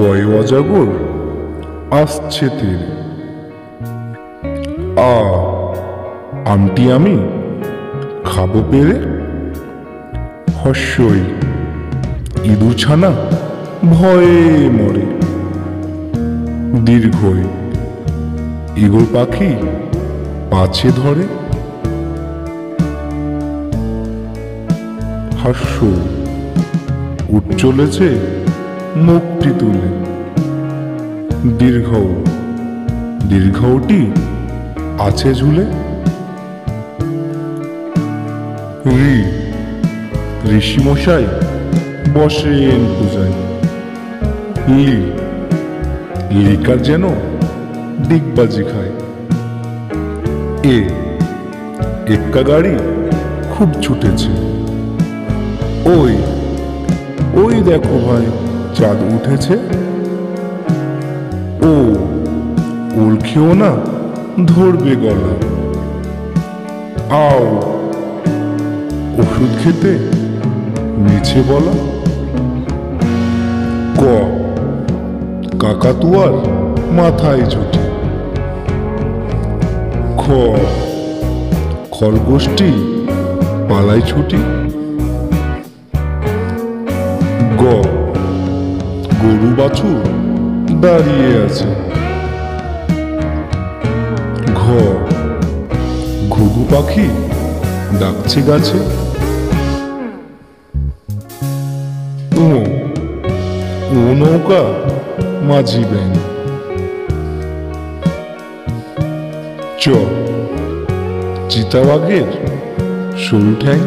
ওই অজাগর আসছে তীরে। আমটি আমি খাবো পেরে। হস্যই ইঁদুর ছানা ভয়ে মরে। দীর্ঘই ঈগল পাখি পাছে ধরে। হাস্য উঠ চলেছে মুখটি তুলে। দীর্ঘটি আছে ঝুলে। ঋষিমশাই বসেন পূজায়। লিকার যেন ডিগবাজি খায়। এক্কা গাড়ি খুব ছুটেছে। ওই দেখো ভাই, চাঁদ উঠেছে। ওল খেও না, ধরবে গলা। আও ওষুধ খেতে মিছে বলা। কাকাতুয়ার মাথায় ঝুঁটি। খরগোশটি পালাই ছুটি। গরু বাছুর দাঁড়িয়ে আছে। ঘুঘু পাখি ডাকছে গাছে। ও নৌকা মাঝি ব্যাং। চিতাবাঘের সরু ঠ্যাং।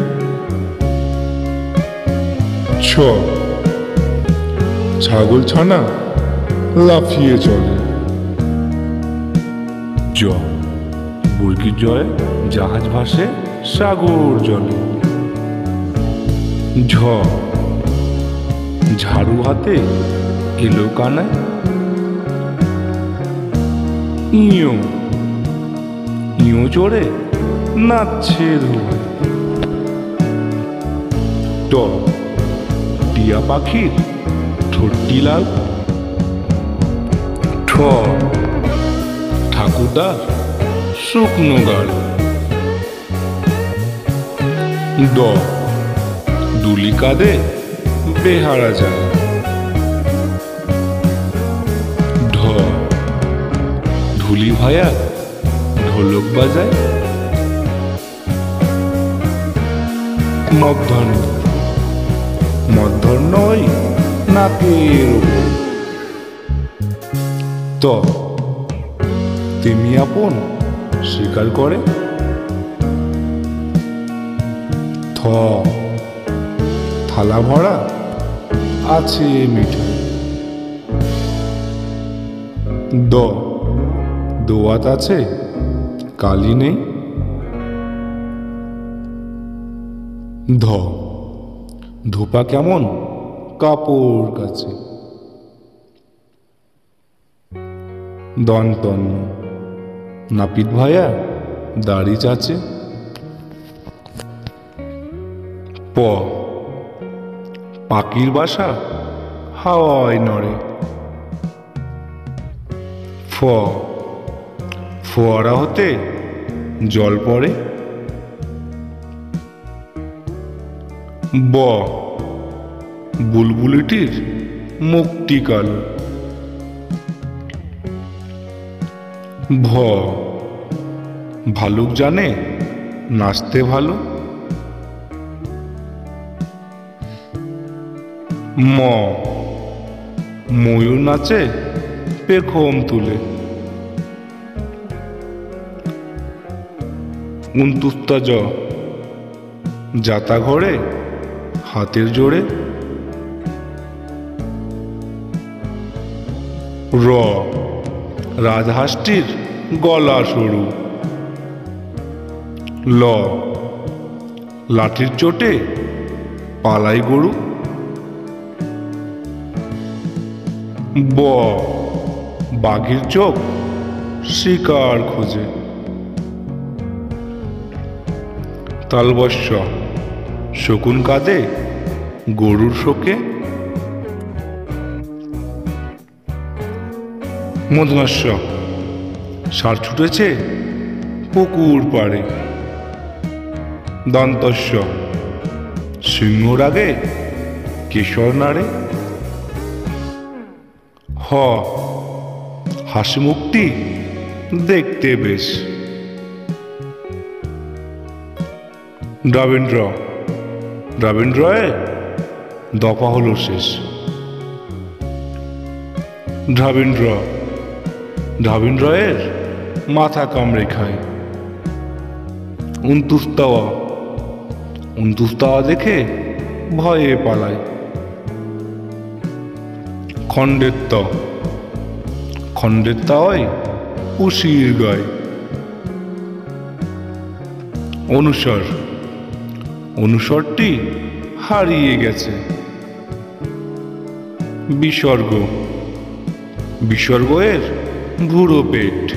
ছাগল ছানা লাফিয়ে চলে। বর্গির জয় জাহাজ ভাসে সাগর জলে। ঝাড়ু হাতে এলো কানায়। ইঁয়ো চড়ে নাচছে ধোয়ায়। টিয়া পাখির ঠোঁটটি লাল। ঠাকুরদার শুকনো গাল। দুলি কাঁদে বেহারা যায়। ধুলি ভায়া ঢোলক বাজায়। মধ্যাহ্ন ওই নাকের ওপর। তেমি আপন স্বীকার করে। থালা ভরা আছে মিঠাই। দোয়াত আছে কালি নেই। ধোপা কেমন কাপড় কাছে। দন্তন্য নাপিত ভায়া দাড়ি চাচে। পাখির বাসা হাওয়ায় নড়ে। ফোয়ারা হতে জল পড়ে। বুলবুলিটির মুখটি কালো। ভালুক জানে নাচতে ভালো। ময়ূর নাচে পেখম তুলে। উনতুস্তা যাতা ঘরে হাতের জোরে। রাজহাঁসটির গলা সরু। লাঠির চোটে পালাই গরু। বাঘের চোখ শিকার খোঁজে। তালবস্য শকুন কাঁদে গরুর শোকে। মধুনাস্য ষাঁড় ছুটেছে পুকুর পাড়ে। দন্তস্য সিংহর আগে কেশর নাড়ে। হ হাসি মুখটি দেখতে বেশ। দ্রাবিন্দ্র দ্রাবিন্দ্রয়ে দফা হলো শেষ। দ্রাবিন্দ্র দ্রাবিন্দ্রয়ের মাথা কামড়ে খায়। উনতুস্তাওয়া দেখে ভয়ে পালায়। খণ্ডের উশির গায়। অনুসরটি হারিয়ে গেছে। বিসর্গ এর ভুরো পেট।